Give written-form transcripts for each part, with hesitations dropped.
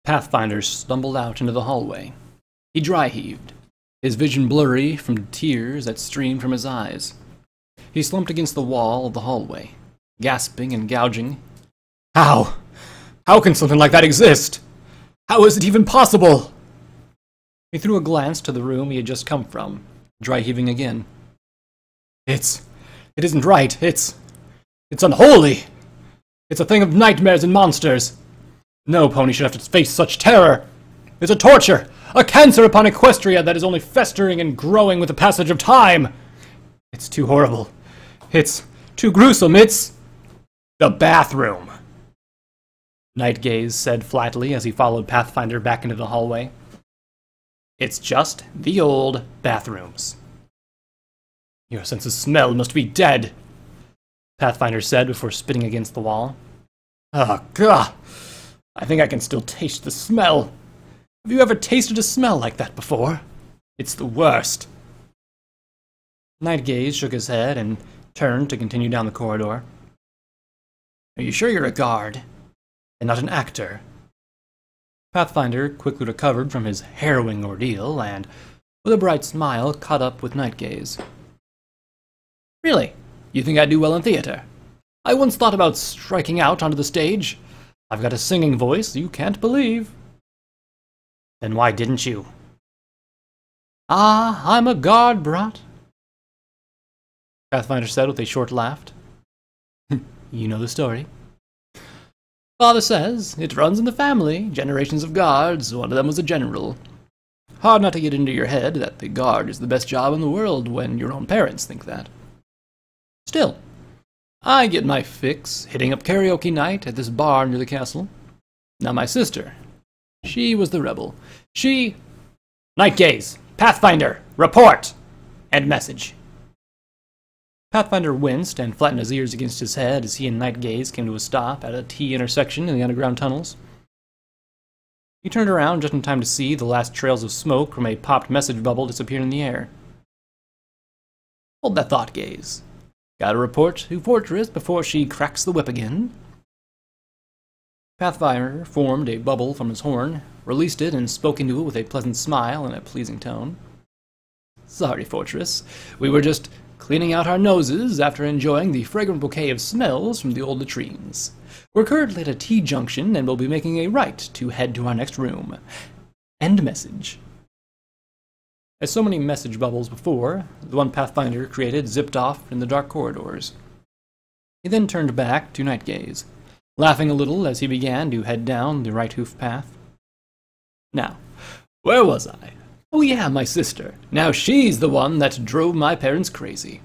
Pathfinder stumbled out into the hallway. He dry-heaved, his vision blurry from the tears that streamed from his eyes. He slumped against the wall of the hallway, gasping and gouging. How? How can something like that exist? How is it even possible? He threw a glance to the room he had just come from, dry-heaving again. It isn't right. It's unholy. It's a thing of nightmares and monsters. No pony should have to face such terror. It's a torture, a cancer upon Equestria that is only festering and growing with the passage of time. It's too horrible. It's too gruesome. It's the bathroom. Nightgaze said flatly as he followed Pathfinder back into the hallway. It's just the old bathrooms. Your sense of smell must be dead, Pathfinder said before spitting against the wall. Oh, God. I think I can still taste the smell. Have you ever tasted a smell like that before? It's the worst. Nightgaze shook his head and turned to continue down the corridor. Are you sure you're a guard, and not an actor? Pathfinder quickly recovered from his harrowing ordeal, and, with a bright smile, caught up with Nightgaze. Really? You think I do well in theater? I once thought about striking out onto the stage. I've got a singing voice you can't believe. Then why didn't you? Ah, I'm a guard, brat, Pathfinder said with a short laugh. You know the story. Father says it runs in the family, generations of guards, one of them was a general. Hard not to get into your head that the guard is the best job in the world when your own parents think that. Still, I get my fix hitting up karaoke night at this bar near the castle. Now my sister, she was the rebel. She... Nightgaze! Pathfinder! Report! And message. Pathfinder winced and flattened his ears against his head as he and Nightgaze came to a stop at a T intersection in the underground tunnels. He turned around just in time to see the last trails of smoke from a popped message bubble disappear in the air. Hold that thought, Gaze. Gotta report to Fortress before she cracks the whip again. Pathfinder formed a bubble from his horn, released it, and spoke into it with a pleasant smile and a pleasing tone. Sorry, Fortress. We were just cleaning out our noses after enjoying the fragrant bouquet of smells from the old latrines. We're currently at a T-junction and will be making a right to head to our next room. End message. As so many message bubbles before, the one Pathfinder created zipped off in the dark corridors. He then turned back to Nightgaze, laughing a little as he began to head down the right hoof path. Now, where was I? Oh yeah, my sister. Now she's the one that drove my parents crazy.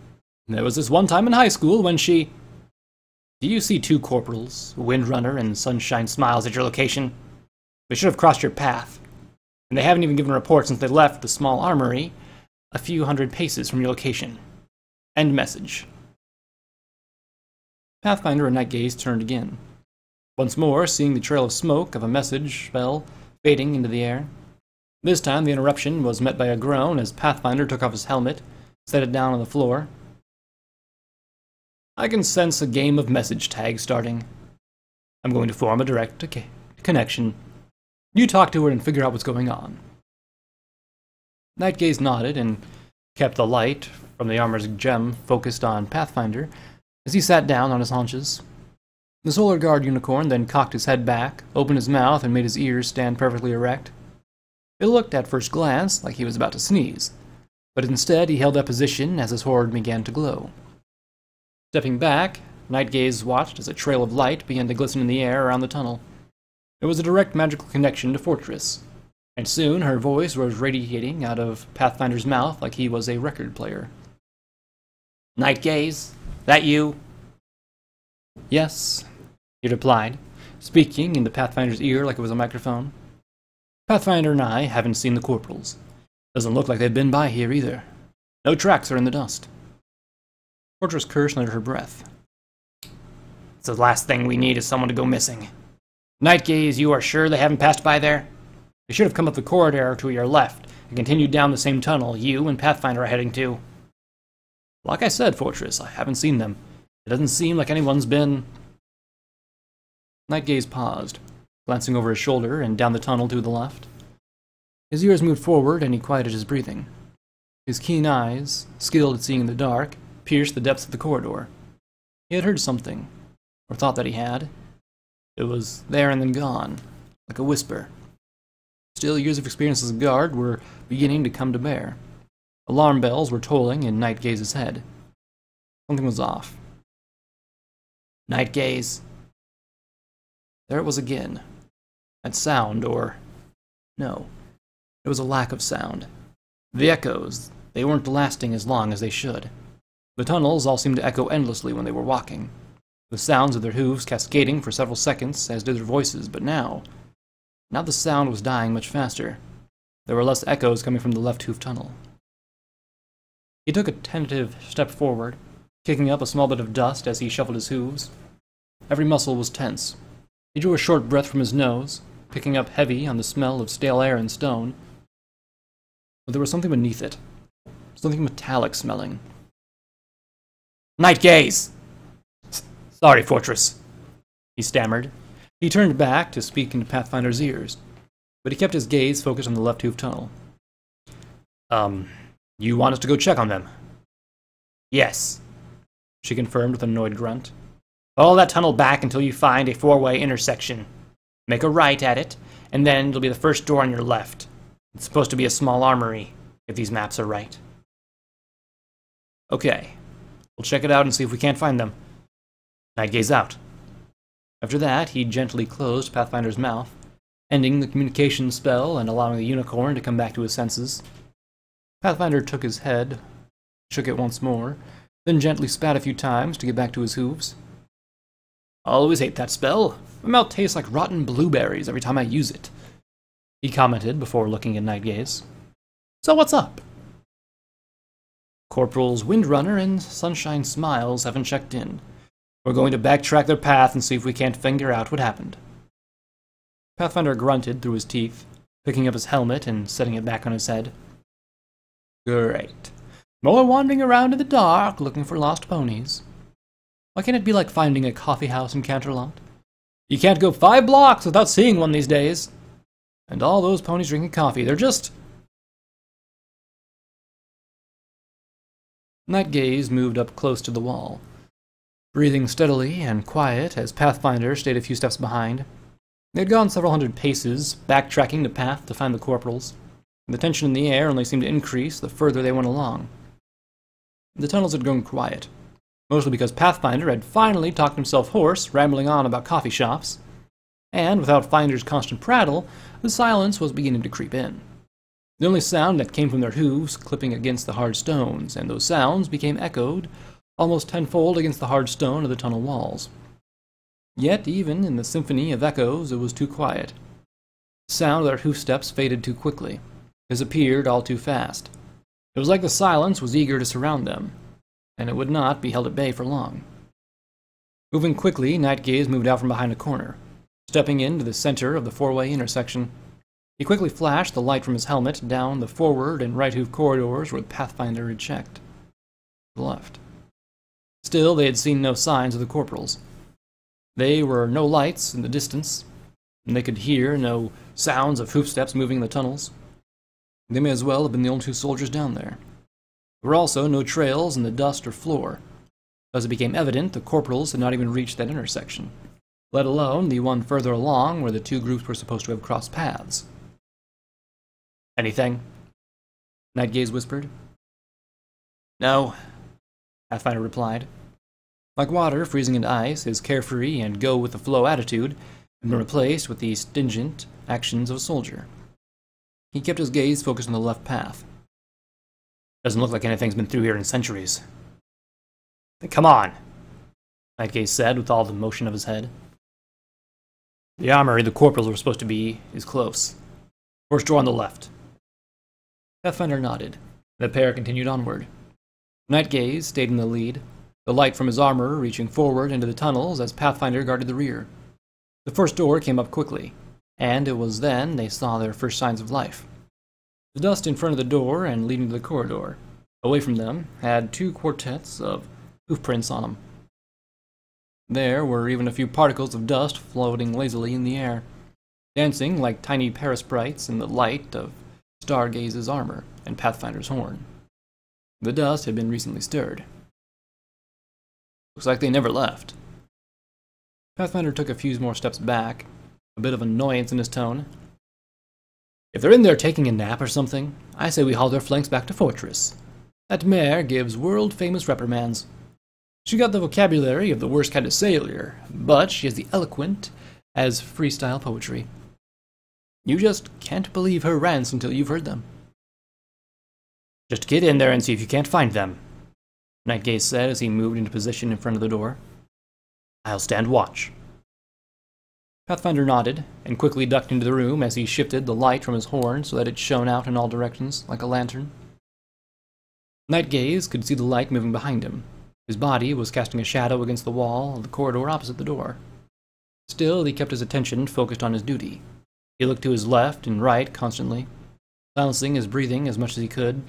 There was this one time in high school when she... Do you see two corporals, Windrunner and Sunshine Smiles at your location? They should have crossed your path. And they haven't even given a report since they left the small armory a few hundred paces from your location. End message. Pathfinder and Nightgaze turned again, once more seeing the trail of smoke of a message spell fading into the air. This time the interruption was met by a groan as Pathfinder took off his helmet, set it down on the floor. I can sense a game of message tag starting. I'm going to form a direct connection. You talk to her and figure out what's going on. Nightgaze nodded and kept the light from the armor's gem focused on Pathfinder as he sat down on his haunches. The Solar Guard unicorn then cocked his head back, opened his mouth, and made his ears stand perfectly erect. It looked at first glance like he was about to sneeze, but instead he held that position as his horde began to glow. Stepping back, Nightgaze watched as a trail of light began to glisten in the air around the tunnel. It was a direct magical connection to Fortress, and soon her voice was radiating out of Pathfinder's mouth like he was a record player. Nightgaze, that you? Yes, he replied, speaking into Pathfinder's ear like it was a microphone. Pathfinder and I haven't seen the corporals. Doesn't look like they've been by here either. No tracks are in the dust. Fortress cursed under her breath. It's the last thing we need is someone to go missing. Nightgaze, you are sure they haven't passed by there? They should have come up the corridor to your left and continued down the same tunnel you and Pathfinder are heading to. Like I said, Fortress, I haven't seen them. It doesn't seem like anyone's been... Nightgaze paused, glancing over his shoulder and down the tunnel to the left. His ears moved forward, and he quieted his breathing. His keen eyes, skilled at seeing in the dark, pierced the depths of the corridor. He had heard something, or thought that he had. It was there and then gone, like a whisper. Still, years of experience as a guard were beginning to come to bear. Alarm bells were tolling in Night Gaze's head. Something was off. Night Gaze. There it was again. That sound, or... no. It was a lack of sound. The echoes, they weren't lasting as long as they should. The tunnels all seemed to echo endlessly when they were walking, the sounds of their hooves cascading for several seconds, as did their voices, but now the sound was dying much faster. There were less echoes coming from the left hoof tunnel. He took a tentative step forward, kicking up a small bit of dust as he shuffled his hooves. Every muscle was tense. He drew a short breath from his nose, picking up heavy on the smell of stale air and stone. But there was something beneath it, something metallic smelling. Night Gaze! Sorry, Fortress, he stammered. He turned back to speak into Pathfinder's ears, but he kept his gaze focused on the left hoof tunnel. You want us to go check on them? Yes, she confirmed with an annoyed grunt. Follow that tunnel back until you find a four-way intersection. Make a right at it, and then it'll be the first door on your left. It's supposed to be a small armory, if these maps are right. Okay, we'll check it out and see if we can't find them. Night Gaze out. After that, he gently closed Pathfinder's mouth, ending the communication spell and allowing the unicorn to come back to his senses. Pathfinder took his head, shook it once more, then gently spat a few times to get back to his hooves. I always hate that spell. My mouth tastes like rotten blueberries every time I use it, he commented before looking at Night Gaze. So what's up? Corporals Windrunner and Sunshine Smiles haven't checked in. We're going to backtrack their path and see if we can't figure out what happened. Pathfinder grunted through his teeth, picking up his helmet and setting it back on his head. Great. More wandering around in the dark looking for lost ponies. Why can't it be like finding a coffee house in Canterlot? You can't go 5 blocks without seeing one these days. And all those ponies drinking coffee, they're just... Night Gaze moved up close to the wall, breathing steadily and quiet as Pathfinder stayed a few steps behind. They had gone several hundred paces, backtracking the path to find the corporals. The tension in the air only seemed to increase the further they went along. The tunnels had grown quiet, mostly because Pathfinder had finally talked himself hoarse, rambling on about coffee shops. And without Finder's constant prattle, the silence was beginning to creep in. The only sound that came from their hooves clipping against the hard stones, and those sounds became echoed almost tenfold against the hard stone of the tunnel walls. Yet, even in the symphony of echoes, it was too quiet. The sound of their hoofsteps faded too quickly, disappeared all too fast. It was like the silence was eager to surround them, and it would not be held at bay for long. Moving quickly, Night Gaze moved out from behind a corner, stepping into the center of the four-way intersection. He quickly flashed the light from his helmet down the forward and right hoof corridors where the Pathfinder had checked. To the left. Still, they had seen no signs of the corporals. There were no lights in the distance, and they could hear no sounds of hoofsteps moving in the tunnels. They may as well have been the only 2 soldiers down there. There were also no trails in the dust or floor. As it became evident, the corporals had not even reached that intersection, let alone the one further along where the 2 groups were supposed to have crossed paths. Anything? Night Gaze whispered. No, Pathfinder replied. Like water freezing into ice, his carefree and go-with-the-flow attitude had been replaced with the stringent actions of a soldier. He kept his gaze focused on the left path. Doesn't look like anything's been through here in centuries. Then come on, Night Gaze said with all the motion of his head. The armory the corporals were supposed to be is close. First door on the left. Pathfinder nodded. The pair continued onward. Night Gaze stayed in the lead, the light from his armor reaching forward into the tunnels as Pathfinder guarded the rear. The first door came up quickly, and it was then they saw their first signs of life. The dust in front of the door and leading to the corridor, away from them, had 2 quartets of hoofprints on them. There were even a few particles of dust floating lazily in the air, dancing like tiny parasprites in the light of Stargaze's armor and Pathfinder's horn. The dust had been recently stirred. Looks like they never left. Pathfinder took a few more steps back, a bit of annoyance in his tone. If they're in there taking a nap or something, I say we haul their flanks back to Fortress. That mare gives world-famous reprimands. She got the vocabulary of the worst kind of sailor, but she has the eloquent as freestyle poetry. You just can't believe her rants until you've heard them. Just get in there and see if you can't find them, Nightgaze said as he moved into position in front of the door. I'll stand watch. Pathfinder nodded and quickly ducked into the room as he shifted the light from his horn so that it shone out in all directions like a lantern. Nightgaze could see the light moving behind him. His body was casting a shadow against the wall of the corridor opposite the door. Still, he kept his attention focused on his duty. He looked to his left and right constantly, silencing his breathing as much as he could.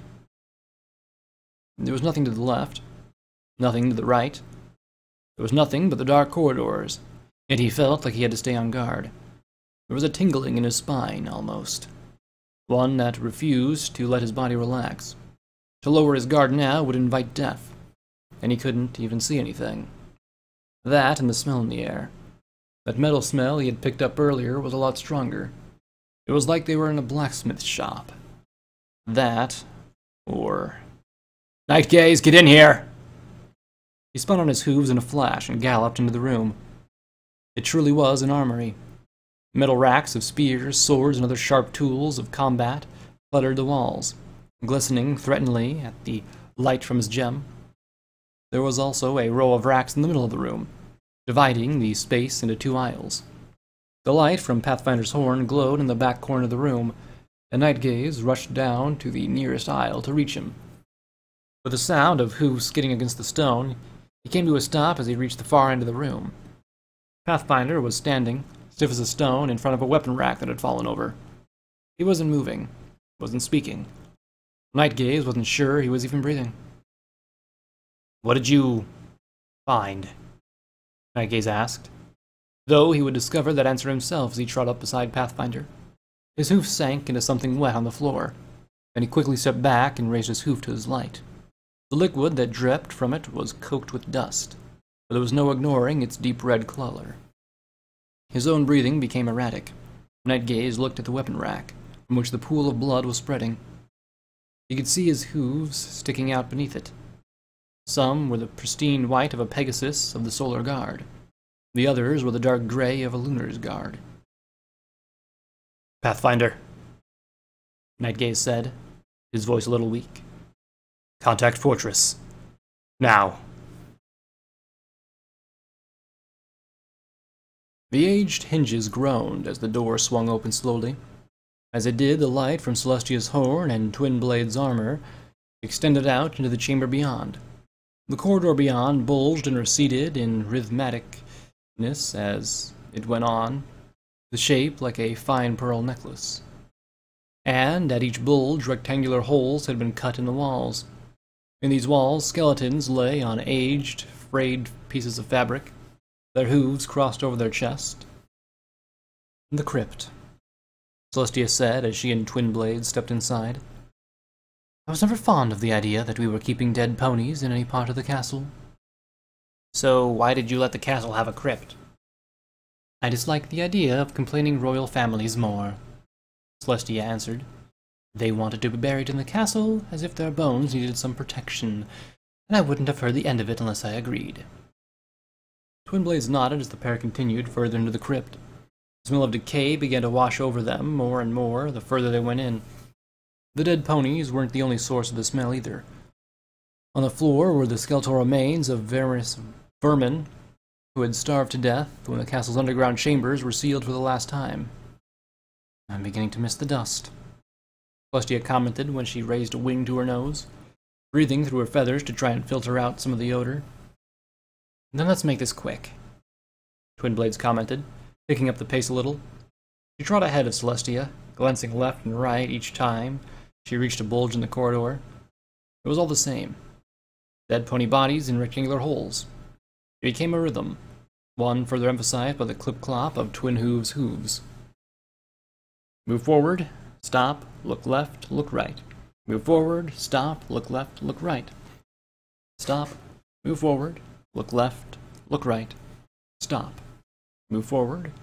There was nothing to the left, nothing to the right. There was nothing but the dark corridors, yet he felt like he had to stay on guard. There was a tingling in his spine, almost. One that refused to let his body relax. To lower his guard now would invite death, and he couldn't even see anything. That and the smell in the air. That metal smell he had picked up earlier was a lot stronger. It was like they were in a blacksmith shop. That, or... Nightgaze, get in here! He spun on his hooves in a flash and galloped into the room. It truly was an armory. Metal racks of spears, swords, and other sharp tools of combat cluttered the walls, glistening threateningly at the light from his gem. There was also a row of racks in the middle of the room, dividing the space into two aisles. The light from Pathfinder's horn glowed in the back corner of the room, and Nightgaze rushed down to the nearest aisle to reach him. With the sound of hooves skidding against the stone, he came to a stop as he reached the far end of the room. Pathfinder was standing, stiff as a stone, in front of a weapon rack that had fallen over. He wasn't moving, wasn't speaking. Nightgaze wasn't sure he was even breathing. What did you find? Nightgaze asked, though he would discover that answer himself as he trod up beside Pathfinder. His hoof sank into something wet on the floor, and he quickly stepped back and raised his hoof to his light. The liquid that dripped from it was coked with dust, but there was no ignoring its deep red color. His own breathing became erratic. Nightgaze looked at the weapon rack, from which the pool of blood was spreading. He could see his hooves sticking out beneath it. Some were the pristine white of a Pegasus of the Solar Guard. The others were the dark gray of a Lunar's Guard. Pathfinder, Nightgaze said, his voice a little weak. Contact Fortress. Now. The aged hinges groaned as the door swung open slowly. As it did, the light from Celestia's horn and Twin Blade's armor extended out into the chamber beyond. The corridor beyond bulged and receded in rhythmicness as it went on, the shape like a fine pearl necklace. And at each bulge, rectangular holes had been cut in the walls. In these walls, skeletons lay on aged, frayed pieces of fabric, their hooves crossed over their chest. The crypt, Celestia said as she and Twin Blade stepped inside. I was never fond of the idea that we were keeping dead ponies in any part of the castle. So why did you let the castle have a crypt? I dislike the idea of complaining royal families more, Celestia answered. They wanted to be buried in the castle as if their bones needed some protection, and I wouldn't have heard the end of it unless I agreed. Twin Blades nodded as the pair continued further into the crypt. The smell of decay began to wash over them more and more the further they went in. The dead ponies weren't the only source of the smell either. On the floor were the skeletal remains of various vermin who had starved to death when the castle's underground chambers were sealed for the last time. I'm beginning to miss the dust, Celestia commented when she raised a wing to her nose, breathing through her feathers to try and filter out some of the odor. Then let's make this quick, Twin Blades commented, picking up the pace a little. She trod ahead of Celestia, glancing left and right each time she reached a bulge in the corridor. It was all the same. Dead pony bodies in rectangular holes. It became a rhythm, one further emphasized by the clip-clop of Twin Hooves' hooves. Move forward, stop, look left, look right. Move forward, stop, look left, look right. Stop, move forward, look left, look right. Stop, move forward,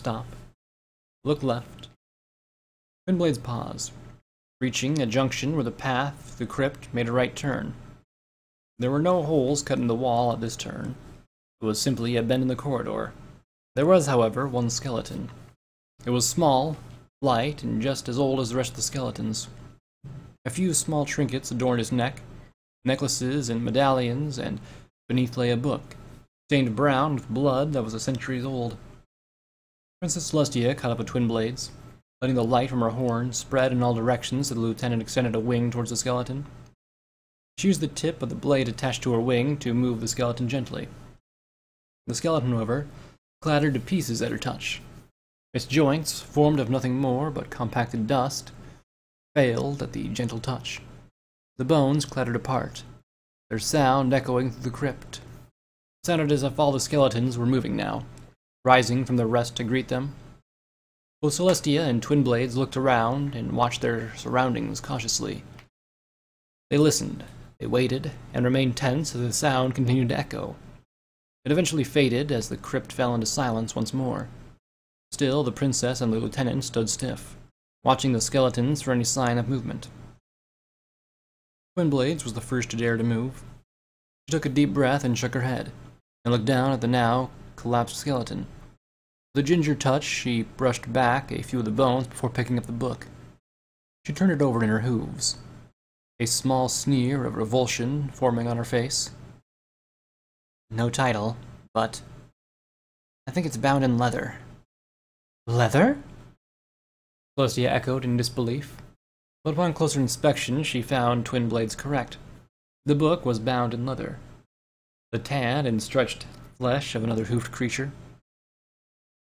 stop, look left. Twinblades paused. Reaching a junction where the path through the crypt made a right turn. There were no holes cut in the wall at this turn. It was simply a bend in the corridor. There was, however, one skeleton. It was small, light, and just as old as the rest of the skeletons. A few small trinkets adorned his neck, necklaces and medallions, and beneath lay a book, stained brown with blood that was centuries old. Princess Celestia caught up with Twinblades, letting the light from her horn spread in all directions as the lieutenant extended a wing towards the skeleton. She used the tip of the blade attached to her wing to move the skeleton gently. The skeleton, however, clattered to pieces at her touch. Its joints, formed of nothing more but compacted dust, failed at the gentle touch. The bones clattered apart, their sound echoing through the crypt. It sounded as if all the skeletons were moving now, rising from their rest to greet them. Both Celestia and Twinblades looked around and watched their surroundings cautiously. They listened, they waited, and remained tense as the sound continued to echo. It eventually faded as the crypt fell into silence once more. Still, the princess and the lieutenant stood stiff, watching the skeletons for any sign of movement. Twinblades was the first to dare to move. She took a deep breath and shook her head, and looked down at the now collapsed skeleton. With a ginger touch, she brushed back a few of the bones before picking up the book. She turned it over in her hooves, a small sneer of revulsion forming on her face. No title, but I think it's bound in leather. Leather? Celestia echoed in disbelief, but upon closer inspection she found Twinblades correct. The book was bound in leather, the tanned and stretched flesh of another hoofed creature.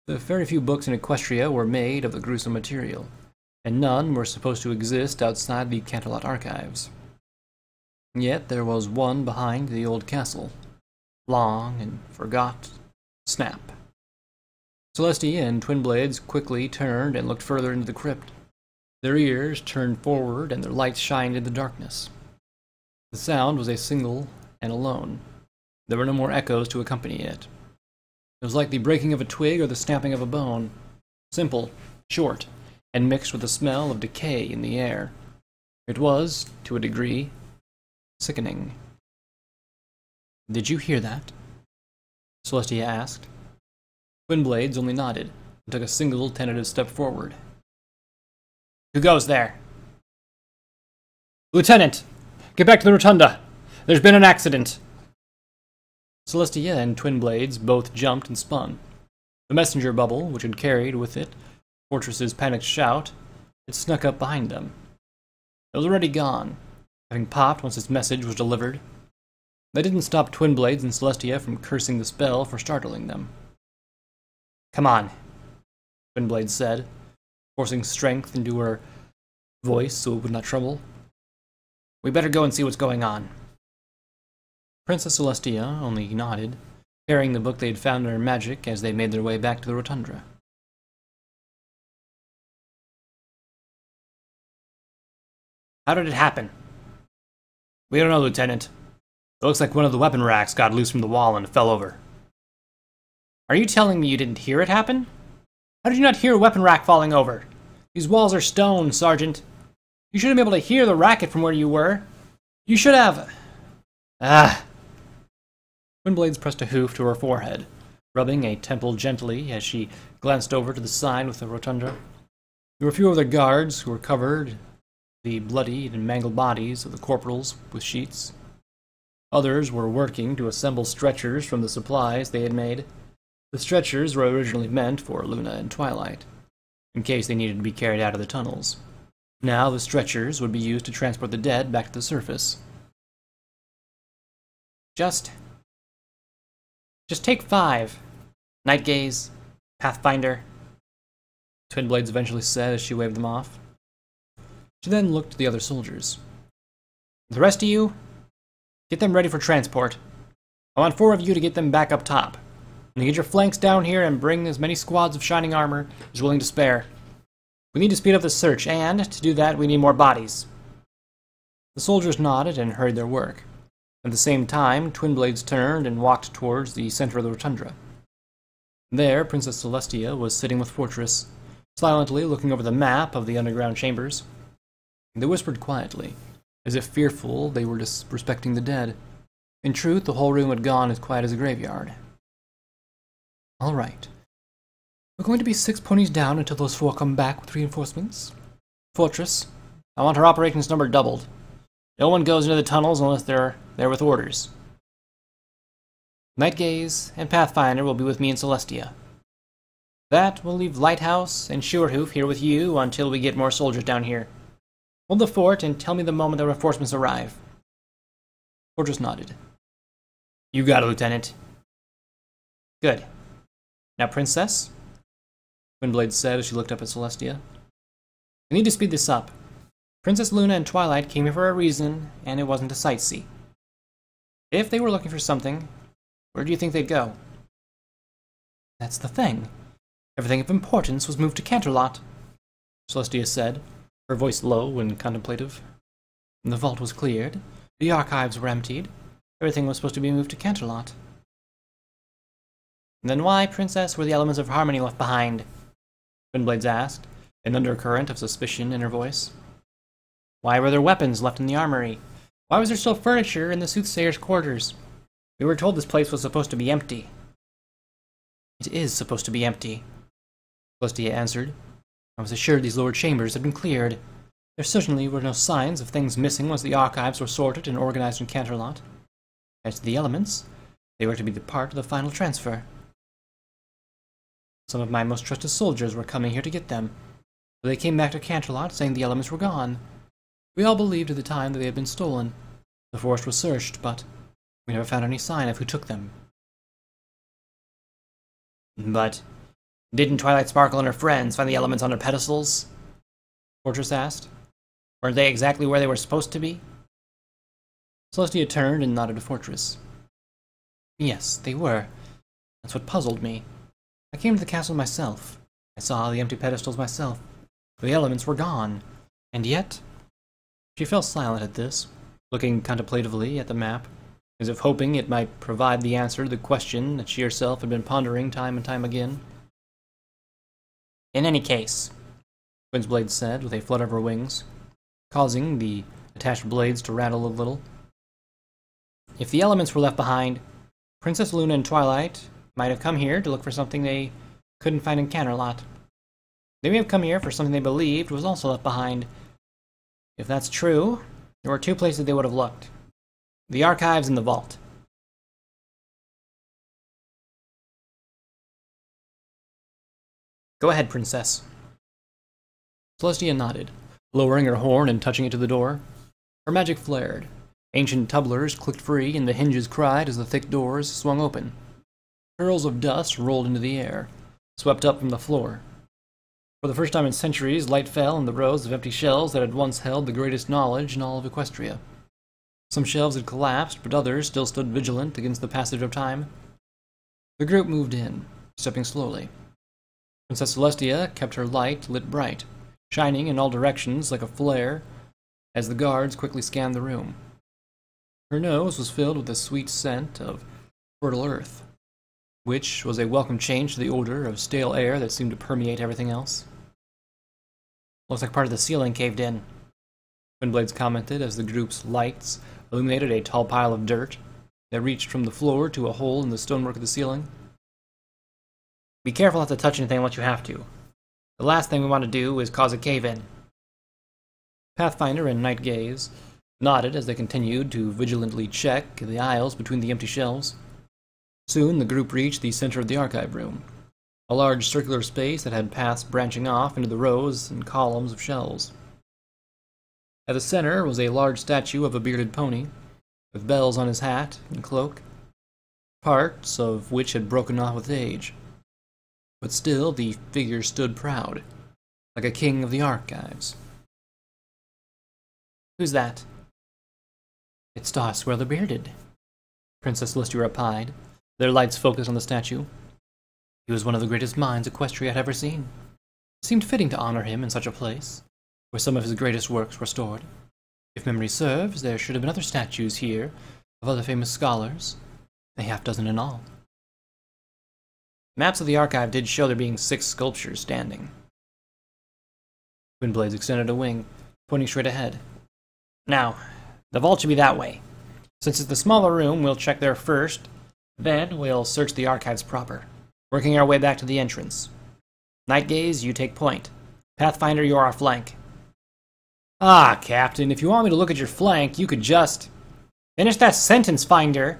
The very few books in Equestria were made of the gruesome material, and none were supposed to exist outside the Canterlot archives. Yet there was one behind the old castle, long and forgot. Snap. Celestia and Twinblades quickly turned and looked further into the crypt. Their ears turned forward and their lights shined in the darkness. The sound was a single and alone. There were no more echoes to accompany it. It was like the breaking of a twig or the snapping of a bone. Simple, short, and mixed with the smell of decay in the air. It was, to a degree, sickening. "Did you hear that?" Celestia asked. Twinblades only nodded and took a single tentative step forward. "Who goes there?" "Lieutenant! Get back to the rotunda! There's been an accident!" Celestia and Twinblades both jumped and spun. The messenger bubble, which had carried with it Fortress's panicked shout, had snuck up behind them. It was already gone, having popped once its message was delivered. That didn't stop Twinblades and Celestia from cursing the spell for startling them. "Come on," Twinblades said, forcing strength into her voice so it would not tremble. "We better go and see what's going on." Princess Celestia only nodded, carrying the book they had found in her magic as they made their way back to the rotunda. "How did it happen?" "We don't know, Lieutenant. It looks like one of the weapon racks got loose from the wall and fell over." "Are you telling me you didn't hear it happen? How did you not hear a weapon rack falling over? These walls are stone, Sergeant. You should have been able to hear the racket from where you were. You should have..." "Ah!" Twinblades pressed a hoof to her forehead, rubbing a temple gently as she glanced over to the side with the rotunda. There were a few other guards who were covered the bloodied and mangled bodies of the corporals with sheets. Others were working to assemble stretchers from the supplies they had made. The stretchers were originally meant for Luna and Twilight, in case they needed to be carried out of the tunnels. Now the stretchers would be used to transport the dead back to the surface. Just take 5. Night Gaze, Pathfinder," Twinblades eventually said as she waved them off. She then looked to the other soldiers. "The rest of you, get them ready for transport. I want 4 of you to get them back up top. And get your flanks down here and bring as many squads of shining armor as you're willing to spare. We need to speed up the search, and to do that we need more bodies. The soldiers nodded and hurried their work. At the same time, Twin Blades turned and walked towards the center of the rotunda. There, Princess Celestia was sitting with Fortress, silently looking over the map of the underground chambers. They whispered quietly, as if fearful they were disrespecting the dead. In truth, the whole room had gone as quiet as a graveyard. All right. We're going to be 6 ponies down until those 4 come back with reinforcements. Fortress, I want our operations number doubled. No one goes into the tunnels unless they're there with orders. Nightgaze and Pathfinder will be with me in Celestia. That will leave Lighthouse and Surehoof here with you until we get more soldiers down here. Hold the fort and tell me the moment the reinforcements arrive. Fortress nodded. You got it, Lieutenant. Good. Now, Princess, Twinblade said as she looked up at Celestia. I need to speed this up. Princess Luna and Twilight came here for a reason, and it wasn't to sightsee. If they were looking for something, where do you think they'd go? That's the thing. Everything of importance was moved to Canterlot, Celestia said, her voice low and contemplative. The vault was cleared, the archives were emptied, everything was supposed to be moved to Canterlot. Then why, Princess, were the elements of harmony left behind? Twinblades asked, an undercurrent of suspicion in her voice. Why were there weapons left in the armory? Why was there still furniture in the soothsayer's quarters? We were told this place was supposed to be empty. It is supposed to be empty, Celestia answered. I was assured these lower chambers had been cleared. There certainly were no signs of things missing once the archives were sorted and organized in Canterlot. As to the elements, they were to be the part of the final transfer. Some of my most trusted soldiers were coming here to get them, but they came back to Canterlot saying the elements were gone. We all believed at the time that they had been stolen. The forest was searched, but we never found any sign of who took them. But didn't Twilight Sparkle and her friends find the elements on their pedestals? Fortress asked. Weren't they exactly where they were supposed to be? Celestia turned and nodded to Fortress. Yes, they were. That's what puzzled me. I came to the castle myself. I saw the empty pedestals myself. The elements were gone. And yet... She fell silent at this, looking contemplatively at the map, as if hoping it might provide the answer to the question that she herself had been pondering time and time again. In any case, Twinblade said with a flutter of her wings, causing the attached blades to rattle a little. If the elements were left behind, Princess Luna and Twilight might have come here to look for something they couldn't find in Canterlot. They may have come here for something they believed was also left behind. If that's true, there were 2 places they would have looked. The archives and the vault. Go ahead, Princess. Celestia nodded, lowering her horn and touching it to the door. Her magic flared. Ancient tumblers clicked free and the hinges cried as the thick doors swung open. Curls of dust rolled into the air, swept up from the floor. For the first time in centuries, light fell on the rows of empty shelves that had once held the greatest knowledge in all of Equestria. Some shelves had collapsed, but others still stood vigilant against the passage of time. The group moved in, stepping slowly. Princess Celestia kept her light lit bright, shining in all directions like a flare as the guards quickly scanned the room. Her nose was filled with the sweet scent of fertile earth, which was a welcome change to the odor of stale air that seemed to permeate everything else. Looks like part of the ceiling caved in, Twinblades commented as the group's lights illuminated a tall pile of dirt that reached from the floor to a hole in the stonework of the ceiling. Be careful not to touch anything unless you have to. The last thing we want to do is cause a cave-in. Pathfinder and Nightgaze nodded as they continued to vigilantly check the aisles between the empty shelves. Soon the group reached the center of the archive room, a large circular space that had paths branching off into the rows and columns of shelves. At the center was a large statue of a bearded pony, with bells on his hat and cloak, parts of which had broken off with age. But still the figure stood proud, like a king of the archives. Who's that? It's Starswell the Bearded, Princess Celestia replied, their lights focused on the statue. He was one of the greatest minds Equestria had ever seen. It seemed fitting to honor him in such a place, where some of his greatest works were stored. If memory serves, there should have been other statues here of other famous scholars, a half-dozen in all. Maps of the archive did show there being 6 sculptures standing. Twinblades extended a wing, pointing straight ahead. Now, the vault should be that way. Since it's the smaller room, we'll check there first, then we'll search the archives proper, working our way back to the entrance. Nightgaze, you take point. Pathfinder, you're our flank. Ah, Captain, if you want me to look at your flank, you could just... Finish that sentence, Finder,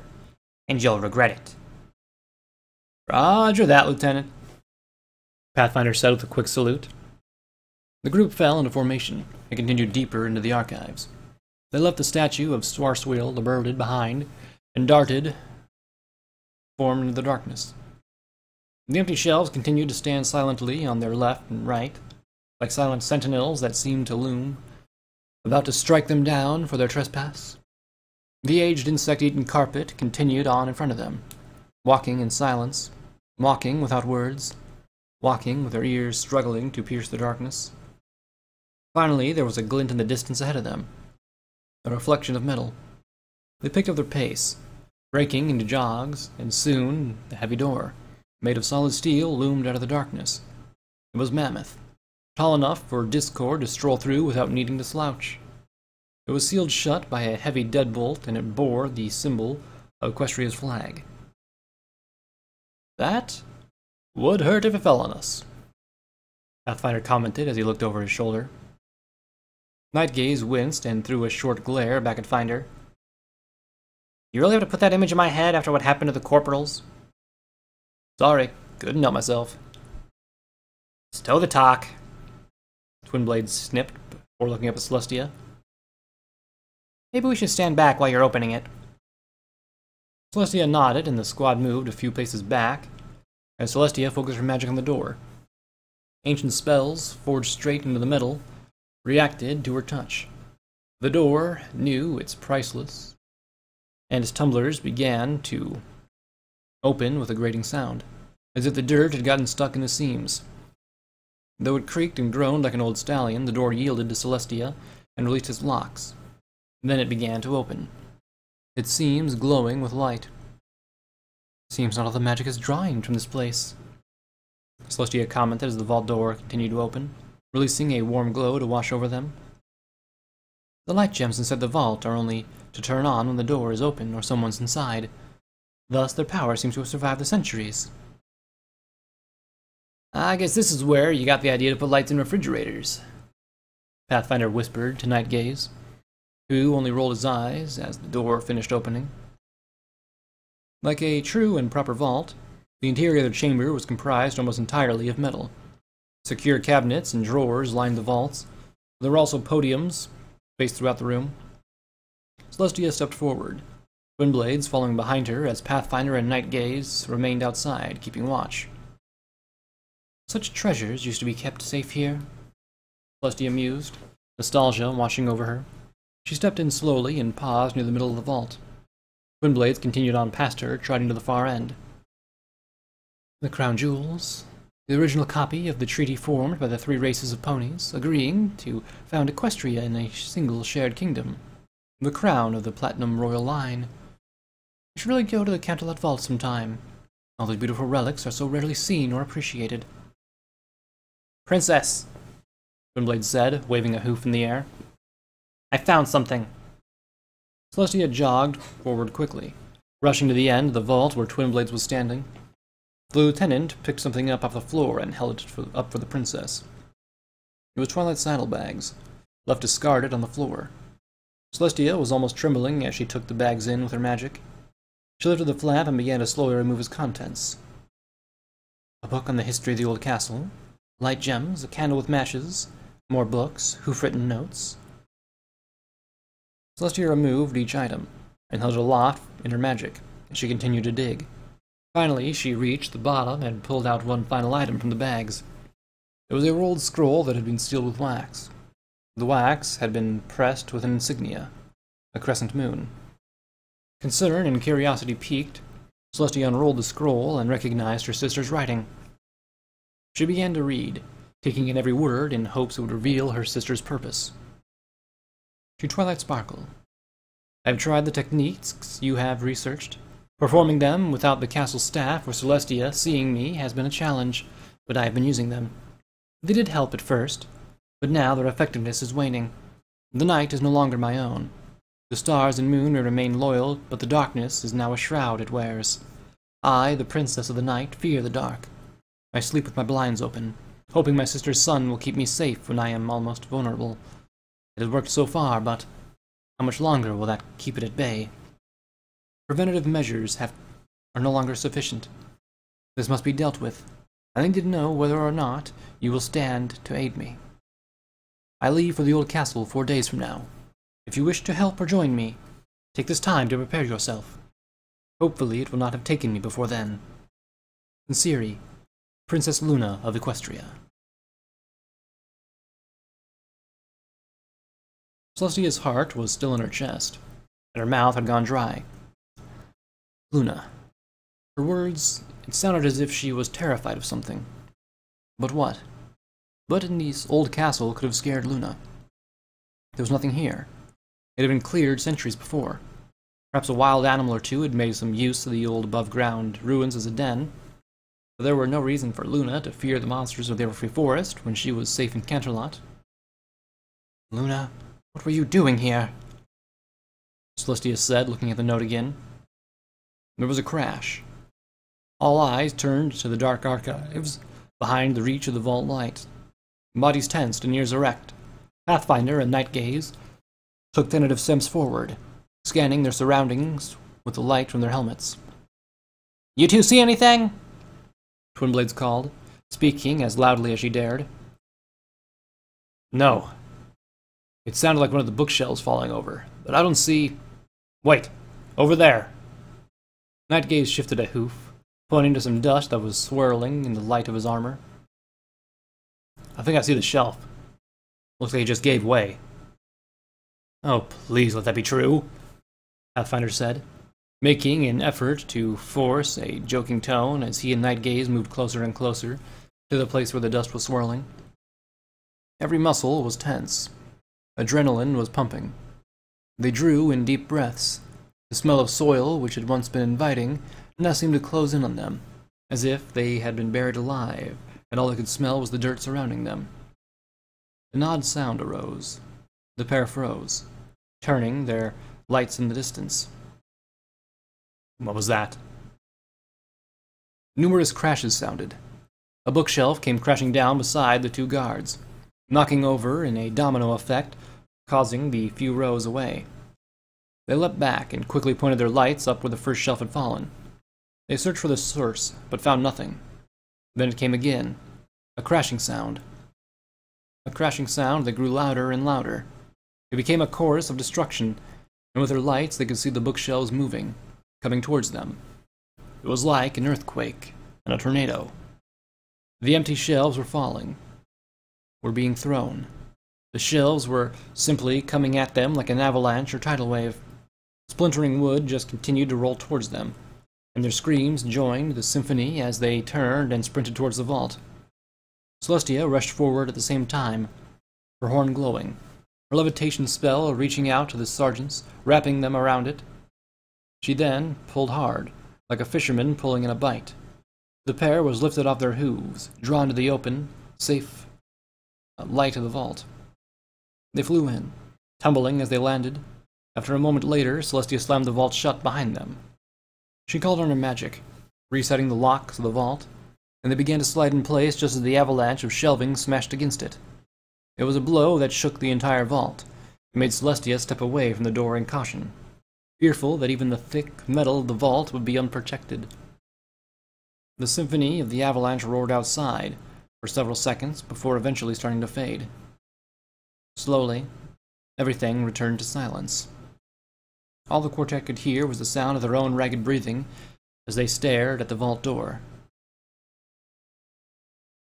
and you'll regret it. Roger that, Lieutenant. Pathfinder said with a quick salute. The group fell into formation and continued deeper into the archives. They left the statue of Swarswheel the Birded behind and formed into the darkness. The empty shelves continued to stand silently on their left and right, like silent sentinels that seemed to loom, about to strike them down for their trespass. The aged insect-eaten carpet continued on in front of them, walking in silence, walking without words, walking with their ears struggling to pierce the darkness. Finally, there was a glint in the distance ahead of them, a reflection of metal. They picked up their pace, breaking into jogs, and soon the heavy door, made of solid steel, loomed out of the darkness. It was mammoth, tall enough for Discord to stroll through without needing to slouch. It was sealed shut by a heavy deadbolt, and it bore the symbol of Equestria's flag. That would hurt if it fell on us, Pathfinder commented as he looked over his shoulder. Nightgaze winced and threw a short glare back at Finder. You really have to put that image in my head after what happened to the corporals? Sorry, couldn't help myself. Stow the talk. Twinblade snipped before looking up at Celestia. Maybe we should stand back while you're opening it. Celestia nodded, and the squad moved a few paces back, as Celestia focused her magic on the door. Ancient spells, forged straight into the metal, reacted to her touch. The door knew its priceless, and its tumblers began to open with a grating sound, as if the dirt had gotten stuck in the seams. Though it creaked and groaned like an old stallion, the door yielded to Celestia and released its locks. Then it began to open, its seams glowing with light. Seems not all the magic is drawing from this place, Celestia commented as the vault door continued to open, releasing a warm glow to wash over them. The light gems inside the vault are only to turn on when the door is open or someone's inside. Thus, their power seems to have survived the centuries. I guess this is where you got the idea to put lights in refrigerators, Pathfinder whispered to Nightgaze, who only rolled his eyes as the door finished opening. Like a true and proper vault, the interior of the chamber was comprised almost entirely of metal. Secure cabinets and drawers lined the vaults. There were also podiums spaced throughout the room. Celestia stepped forward, Twinblades following behind her as Pathfinder and Nightgaze remained outside, keeping watch. Such treasures used to be kept safe here, Celestia mused, nostalgia washing over her. She stepped in slowly and paused near the middle of the vault. Twinblades continued on past her, trotting to the far end. The crown jewels, the original copy of the treaty formed by the 3 races of ponies, agreeing to found Equestria in a single shared kingdom. The crown of the Platinum Royal line. You should really go to the Canterlot Vault sometime. All those beautiful relics are so rarely seen or appreciated. Princess, Twinblade said, waving a hoof in the air. I found something. Celestia jogged forward quickly, rushing to the end of the vault where Twinblades was standing. The lieutenant picked something up off the floor and held it up for the princess. It was Twilight's saddlebags, left discarded on the floor. Celestia was almost trembling as she took the bags in with her magic. She lifted the flap and began to slowly remove its contents. A book on the history of the old castle, light gems, a candle with matches, more books, hoof-written notes. Celestia removed each item, and held it aloft in her magic, as she continued to dig. Finally, she reached the bottom and pulled out one final item from the bags. It was a rolled scroll that had been sealed with wax. The wax had been pressed with an insignia, a crescent moon. Concern and curiosity piqued, Celestia unrolled the scroll and recognized her sister's writing. She began to read, taking in every word in hopes it would reveal her sister's purpose. To Twilight Sparkle. I have tried the techniques you have researched. Performing them without the castle staff or Celestia seeing me has been a challenge, but I have been using them. They did help at first, but now their effectiveness is waning. The night is no longer my own. The stars and moon may remain loyal, but the darkness is now a shroud it wears. I, the princess of the night, fear the dark. I sleep with my blinds open, hoping my sister's sun will keep me safe when I am almost vulnerable. It has worked so far, but how much longer will that keep it at bay? Preventative measures are no longer sufficient. This must be dealt with. I need to know whether or not you will stand to aid me. I leave for the old castle 4 days from now. If you wish to help or join me, take this time to prepare yourself. Hopefully it will not have taken me before then. Sincerely, Princess Luna of Equestria. Celestia's heart was still in her chest, and her mouth had gone dry. Luna. Her words, it sounded as if she was terrified of something. But what? What in this old castle could have scared Luna? There was nothing here. It had been cleared centuries before. Perhaps a wild animal or two had made some use of the old above-ground ruins as a den, but there were no reason for Luna to fear the monsters of the Everfree Forest when she was safe in Canterlot. Luna, what were you doing here? Celestia said, looking at the note again. There was a crash. All eyes turned to the dark archives behind the reach of the vault light. Bodies tensed and ears erect. Pathfinder and Night Gaze took tentative steps forward, scanning their surroundings with the light from their helmets. You two see anything? Twinblades called, speaking as loudly as she dared. No. It sounded like one of the bookshelves falling over, but I don't see... Wait! Over there! Night Gaze shifted a hoof, pointing to some dust that was swirling in the light of his armor. I think I see the shelf. Looks like it just gave way. Oh, please let that be true, Pathfinder said, making an effort to force a joking tone as he and Night Gaze moved closer and closer to the place where the dust was swirling. Every muscle was tense. Adrenaline was pumping. They drew in deep breaths. The smell of soil, which had once been inviting, now seemed to close in on them, as if they had been buried alive, and all they could smell was the dirt surrounding them. An odd sound arose. The pair froze, turning their lights in the distance. What was that? Numerous crashes sounded. A bookshelf came crashing down beside the two guards, knocking over in a domino effect, causing the few rows away. They leapt back and quickly pointed their lights up where the first shelf had fallen. They searched for the source, but found nothing. Then it came again. A crashing sound. A crashing sound that grew louder and louder. It became a chorus of destruction, and with their lights they could see the bookshelves moving, coming towards them. It was like an earthquake and a tornado. The empty shelves were falling, were being thrown. The shelves were simply coming at them like an avalanche or tidal wave. Splintering wood just continued to roll towards them, and their screams joined the symphony as they turned and sprinted towards the vault. Celestia rushed forward at the same time, her horn glowing, her levitation spell reaching out to the sergeants, wrapping them around it. She then pulled hard, like a fisherman pulling in a bite. The pair was lifted off their hooves, drawn to the open, safe light of the vault. They flew in, tumbling as they landed. After a moment later, Celestia slammed the vault shut behind them. She called on her magic, resetting the locks of the vault, and they began to slide in place just as the avalanche of shelving smashed against it. It was a blow that shook the entire vault, and made Celestia step away from the door in caution, fearful that even the thick metal of the vault would be unprotected. The symphony of the avalanche roared outside for several seconds before eventually starting to fade. Slowly, everything returned to silence. All the quartet could hear was the sound of their own ragged breathing as they stared at the vault door.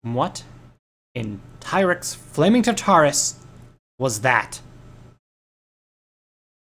What in Tyrix Flaming Tartarus was that?